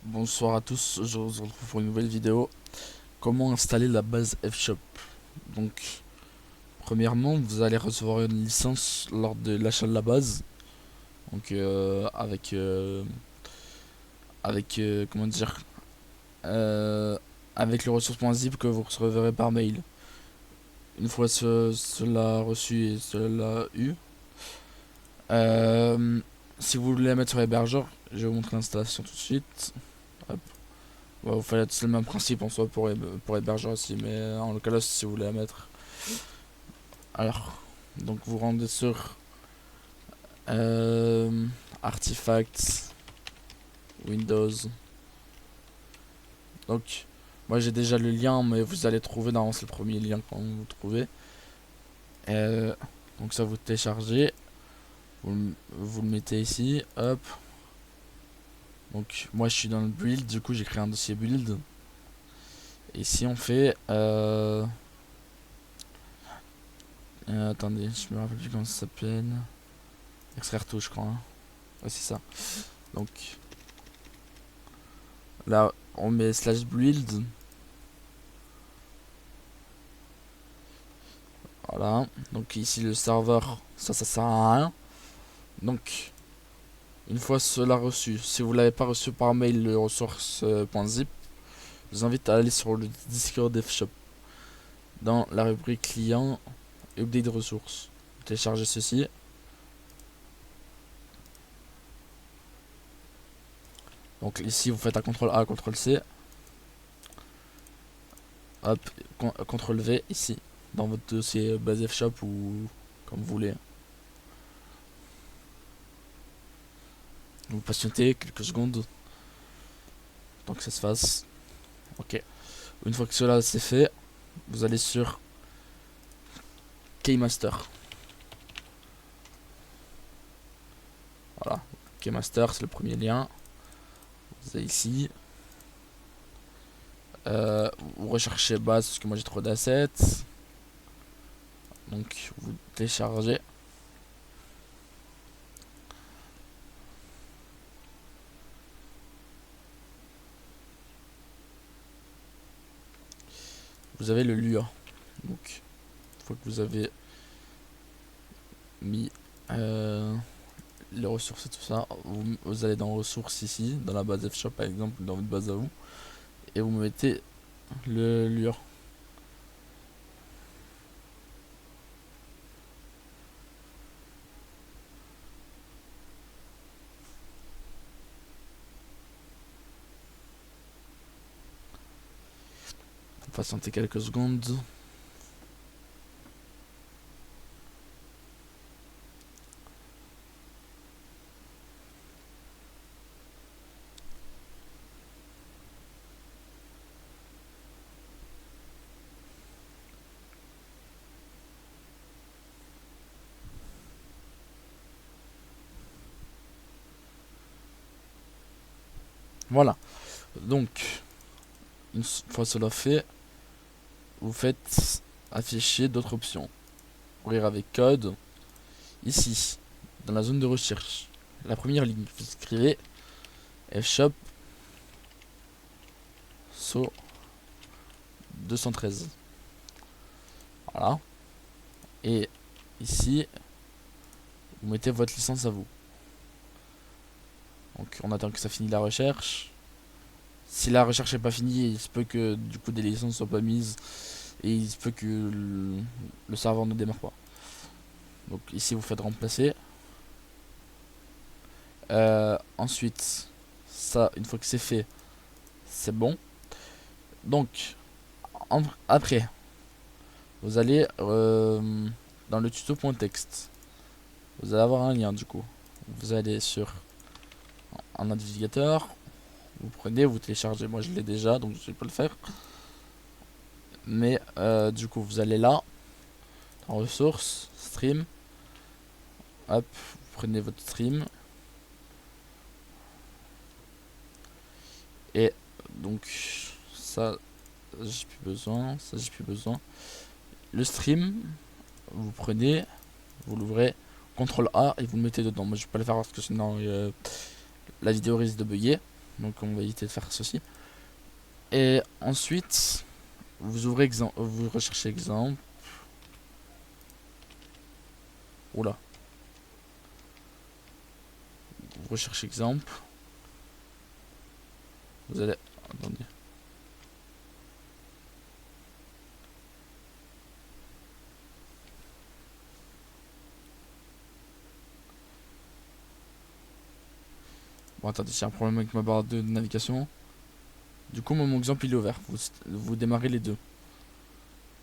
Bonsoir à tous, je vous retrouve pour une nouvelle vidéo. Comment installer la base F-Shop. Donc, premièrement, vous allez recevoir une licence lors de l'achat de la base. Donc, comment dire, euh, avec le ressource.zip que vous recevrez par mail. Une fois cela reçu et cela eu, euh, si vous voulez la mettre sur hébergeur, je vais vous montrer l'installation tout de suite. Hop. Bon, vous faites c'est le même principe en soi pour hébergeur aussi, mais en l'occurrence si vous voulez la mettre. Alors, donc vous rendez sur euh, Artifacts, Windows. Donc, moi j'ai déjà le lien, mais vous allez trouver, normalement c'est le premier lien quand vous trouvez. Euh, donc ça vous téléchargez, vous le mettez ici, hop. Donc moi je suis dans le build, du coup j'ai créé un dossier build. Et ici on fait attendez, je me rappelle plus comment ça s'appelle. Extraire tout, je crois, hein. Ouais, c'est ça. Donc là, on met slash build. Voilà. Donc ici, le serveur, ça sert à rien. Donc, une fois cela reçu, si vous l'avez pas reçu par mail, le ressource.zip, je vous invite à aller sur le Discord F-Shop. Dans la rubrique client et update de ressources. Vous téléchargez ceci. Donc ici, vous faites un CTRL A, CTRL C. Hop, CTRL V ici, dans votre dossier base F-Shop ou comme vous voulez. Vous patientez quelques secondes tant que ça se fasse. Ok. Une fois que cela c'est fait, vous allez sur Keymaster. Voilà. Keymaster, c'est le premier lien. Vous allez ici. Vous recherchez base parce que moi j'ai trop d'assets. Donc vous téléchargez. Vous avez le lieu. Donc une fois que vous avez mis les ressources et tout ça, vous allez dans ressources ici, dans la base F-Shop par exemple, dans votre base à vous, et vous mettez le lieu. Patientez quelques secondes. Voilà. Donc, une fois cela fait, vous faites afficher d'autres options. Ouvrir avec code. Ici, dans la zone de recherche, la première ligne, vous écrivez fshop so 213. Voilà. Et ici, vous mettez votre licence à vous. Donc on attend que ça finisse la recherche. Si la recherche n'est pas finie, il se peut que du coup des licences soient pas mises et il se peut que le serveur ne démarre pas. Donc ici vous faites remplacer. Ensuite, ça, une fois que c'est fait, c'est bon. Donc, après, vous allez dans le tuto.text. Vous allez avoir un lien du coup. Vous allez sur un navigateur. Vous prenez, vous téléchargez. Moi je l'ai déjà, donc je vais pas le faire. Mais du coup, vous allez là, en ressources, stream. Hop, vous prenez votre stream. Et donc, ça, j'ai plus besoin. Ça, j'ai plus besoin. Le stream, vous prenez, vous l'ouvrez, CTRL A et vous le mettez dedans. Moi je vais pas le faire parce que sinon la vidéo risque de bugger. donc on va éviter de faire ceci. Et ensuite, vous ouvrez exemple, vous recherchez exemple. Oula. Vous recherchez exemple. Vous allez... Attendez. Bon, attendez, j'ai un problème avec ma barre de navigation. Du coup, mon exemple il est ouvert. Vous démarrez les deux.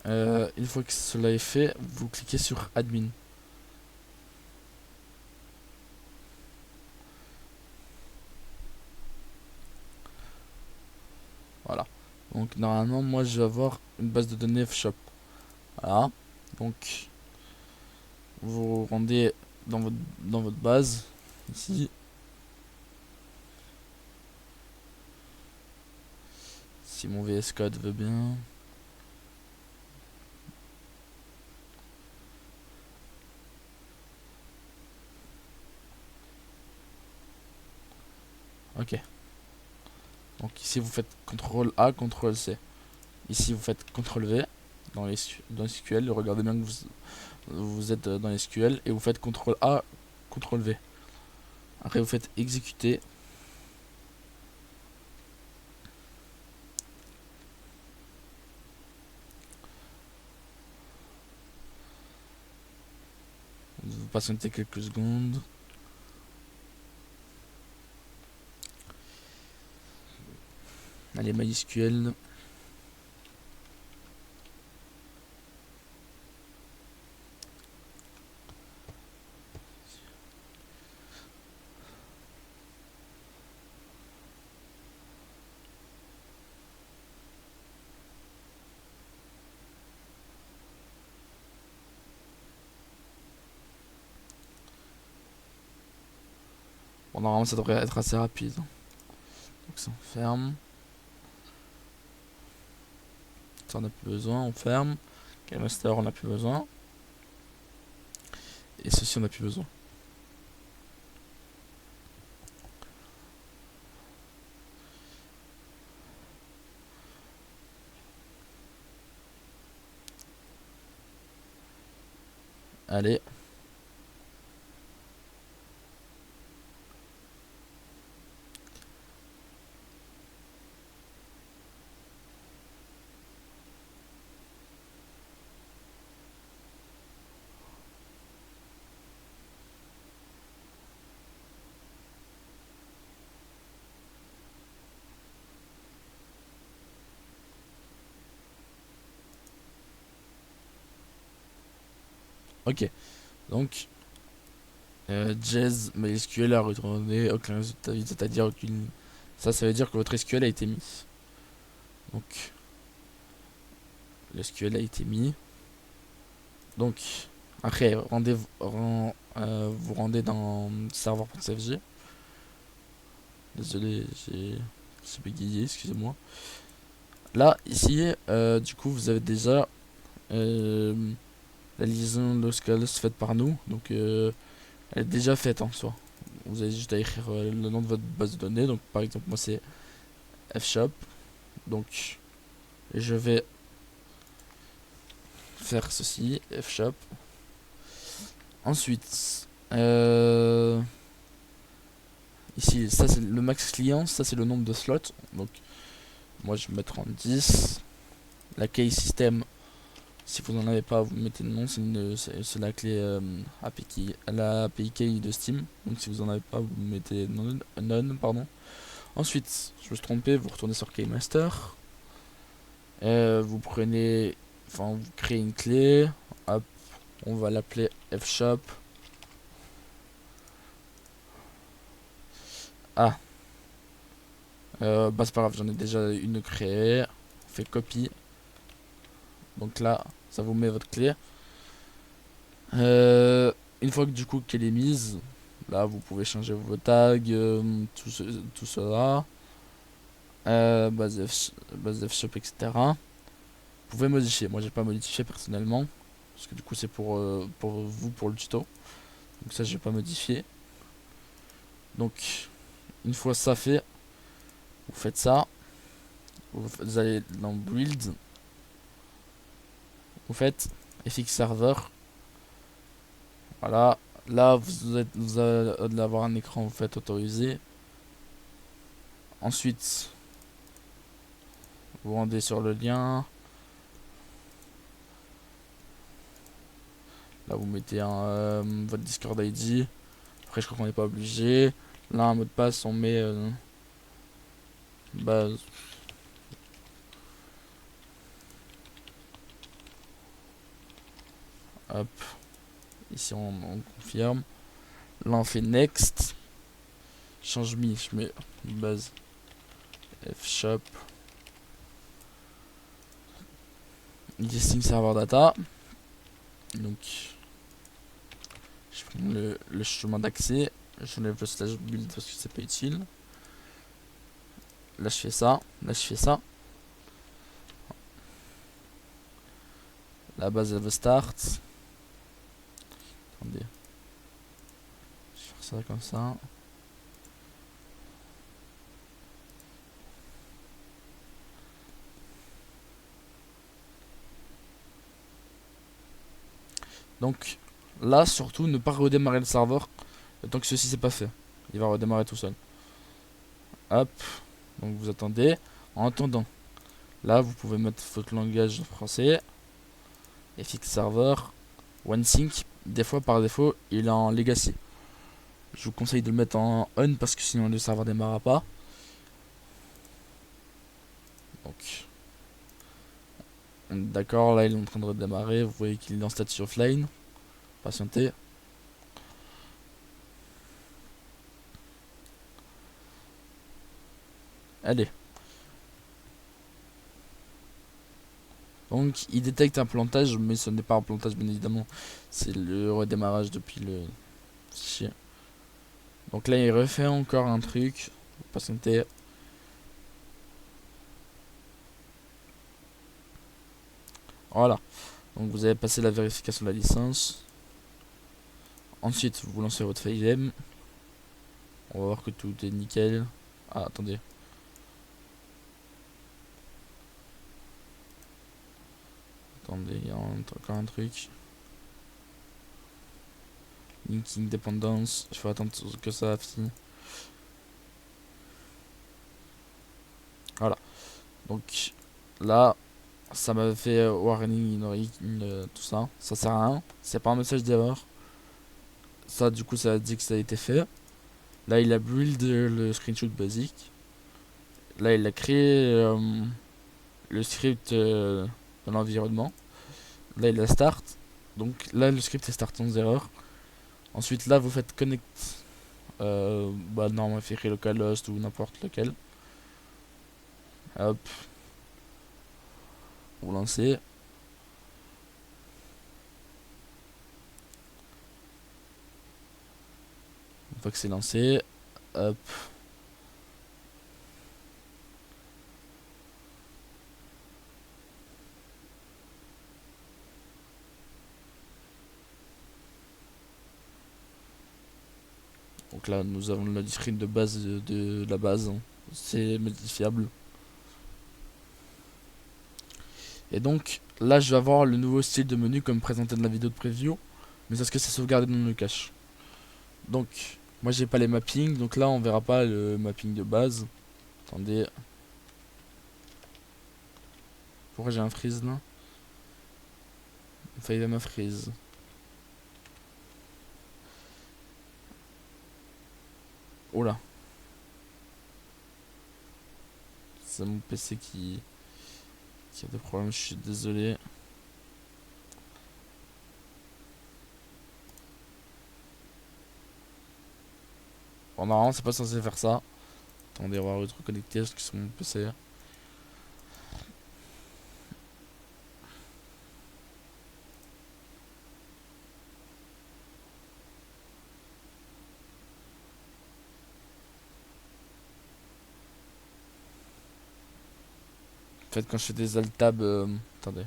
Une fois que cela est fait, vous cliquez sur Admin. Voilà. Donc normalement, moi je vais avoir une base de données Fshop. Voilà. Donc vous vous rendez dans votre base ici. Si mon VS Code veut bien. Ok. Donc ici vous faites CTRL A, CTRL C. Ici vous faites CTRL V dans SQL. Regardez bien que vous êtes dans SQL et vous faites CTRL A, CTRL V. Après vous faites exécuter. Vous patientez quelques secondes. Allez, MySQL. Bon, normalement ça devrait être assez rapide. Donc ça on ferme. Ça on n'a plus besoin, on ferme. KMaster on n'a plus besoin. Et ceci on n'a plus besoin. Allez. Ok. Donc Jazz MySQL a retourné aucun résultat vide, c'est-à-dire aucune. Ça veut dire que votre SQL a été mis. Donc le SQL a été mis. Donc après vous rendez dans serveur.cfg. Désolé, j'ai bégayé, excusez-moi. Là, ici, du coup, vous avez déjà euh, la liaison locale faite par nous. Donc, elle est déjà faite en soi. Vous avez juste à écrire le nom de votre base de données. Donc, par exemple, moi, c'est fshop. Donc, je vais faire ceci, fshop. Ensuite, ici, ça c'est le max client, ça c'est le nombre de slots. Donc, moi je vais mettre en 10. La key system, si vous n'en avez pas, vous mettez le nom, c'est la clé API, la API key de Steam. Donc si vous n'en avez pas, vous mettez none, pardon. Ensuite, je me suis trompé, vous retournez sur Keymaster. Vous prenez, enfin vous créez une clé. Hop, on va l'appeler fshop. Ah, bah c'est pas grave, j'en ai déjà une créée. On fait copie. Donc là, ça vous met votre clé. Une fois que du coup qu'elle est mise, là vous pouvez changer vos tags, tout cela, base fshop, etc. Vous pouvez modifier. Moi j'ai pas modifié personnellement, parce que du coup c'est pour vous, pour le tuto. Donc ça j'ai pas modifié. Donc une fois ça fait, faites ça. Vous allez dans Build. Vous faites FX Server. Voilà. Là, vous allez avoir un écran, vous faites autoriser. Ensuite, vous rendez sur le lien. Là, vous mettez votre Discord ID. Après, je crois qu'on n'est pas obligé. Là, un mot de passe, on met base. Hop. Ici, on confirme. Là, on fait next. Change me, je mets base fshop. Listing server data. Donc, je prends le chemin d'accès. J'enlève le slash build parce que c'est pas utile. Là, je fais ça. Là, je fais ça. La base, elle veut start. Attendez. Je vais faire ça comme ça. Donc là, surtout, ne pas redémarrer le serveur tant que ceci c'est pas fait. Il va redémarrer tout seul. Hop. Donc vous attendez. En attendant, là, vous pouvez mettre votre langage français. FX Server. OneSync. Des fois, par défaut, il est en legacy. Je vous conseille de le mettre en on parce que sinon le serveur démarrera pas. Donc, d'accord, là il est en train de redémarrer. Vous voyez qu'il est en statut offline. Patientez. Allez. Donc il détecte un plantage, mais ce n'est pas un plantage bien évidemment. C'est le redémarrage depuis le fichier. Donc là il refait encore un truc. Patientez. Voilà. Donc vous avez passé la vérification de la licence. Ensuite vous lancez votre FileM. On va voir que tout est nickel. Ah attendez. Attendez, il y a encore un truc. Linking dependence. Il faut attendre que ça finisse. Voilà. Donc là, ça m'a fait warning, ignoring, tout ça. Ça sert à rien. C'est pas un message d'erreur. Ça, du coup, ça a dit que ça a été fait. Là, il a build le screenshot basique. Là, il a créé le script de l'environnement. Là, il a start. Donc là, le script est start sans erreur. Ensuite, là, vous faites connect. Normalement, il fait localhost ou n'importe lequel. Hop. Vous lancez. Une fois que c'est lancé, hop. Donc là, nous avons le screen de base de la base. C'est modifiable. Et donc, là, je vais avoir le nouveau style de menu comme présenté dans la vidéo de preview. Mais est-ce que c'est sauvegardé dans le cache? Donc, moi, j'ai pas les mappings. Donc là, on verra pas le mapping de base. Attendez. Pourquoi j'ai un freeze là? Enfin, il a ma freeze. Oh là. C'est mon PC qui a des problèmes, je suis désolé. Bon, normalement, c'est pas censé faire ça. Attendez, on va reconnecter parce que sur mon PC. En fait, quand je fais des alt-tab, attendez.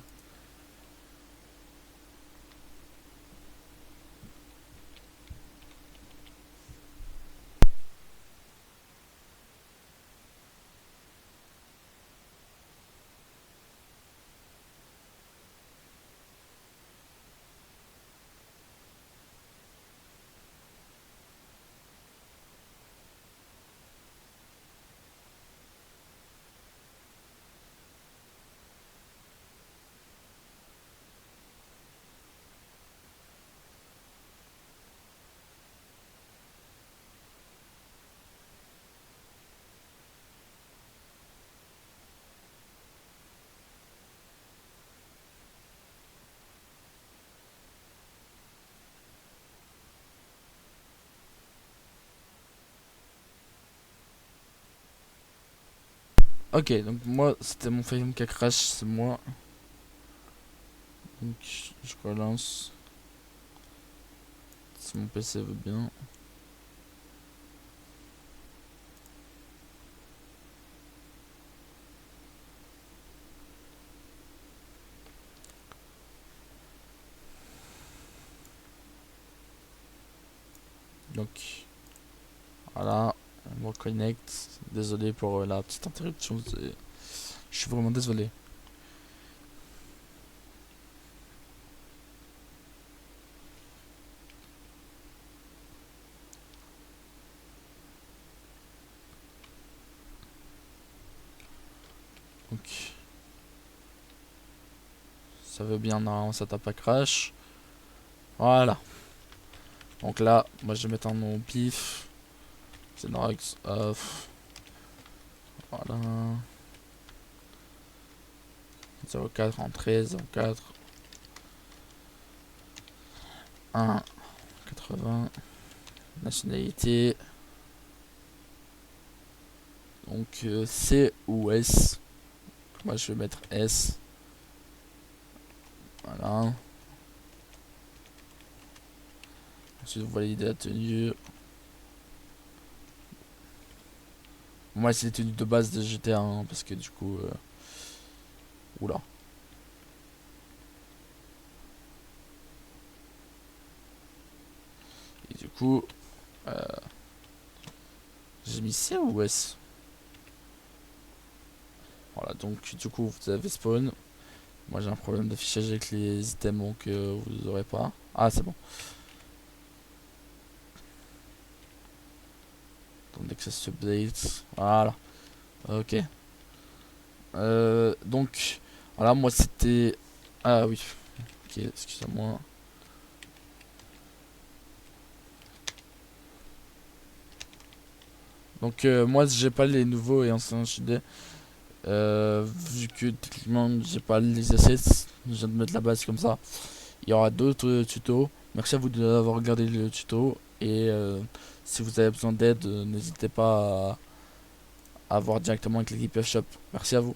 Ok, donc moi c'était mon film qui a crash, c'est moi. Donc je relance. Si mon PC veut bien. Donc voilà, on me reconnecte. Désolé pour la petite interruption. Je suis vraiment désolé. Donc ça veut bien, normalement ça tape pas crash. Voilà. Donc là, moi je vais mettre un nom pif. C'est Nox off. Voilà. 04 entrée, 04. 1, 80. Nationalité. Donc C ou S. Moi je vais mettre S. Voilà. Ensuite vous validez la tenue. Moi c'est les tenues de base de GTA, hein, parce que du coup... Oula. Et du coup... J'ai mis C ou S. Voilà, donc du coup vous avez spawn. Moi j'ai un problème d'affichage avec les items, donc vous aurez pas. Ah c'est bon. Attendez que ça se update. Voilà. Ok. Donc, voilà, moi c'était... Ah oui. Ok, excusez-moi. Donc moi j'ai pas les nouveaux et anciens HD. Vu que techniquement j'ai pas les assets, je viens de mettre la base comme ça. Il y aura d'autres tutos. Merci à vous d'avoir regardé le tuto. Et si vous avez besoin d'aide, n'hésitez pas à voir directement avec l'équipe F Shop. Merci à vous.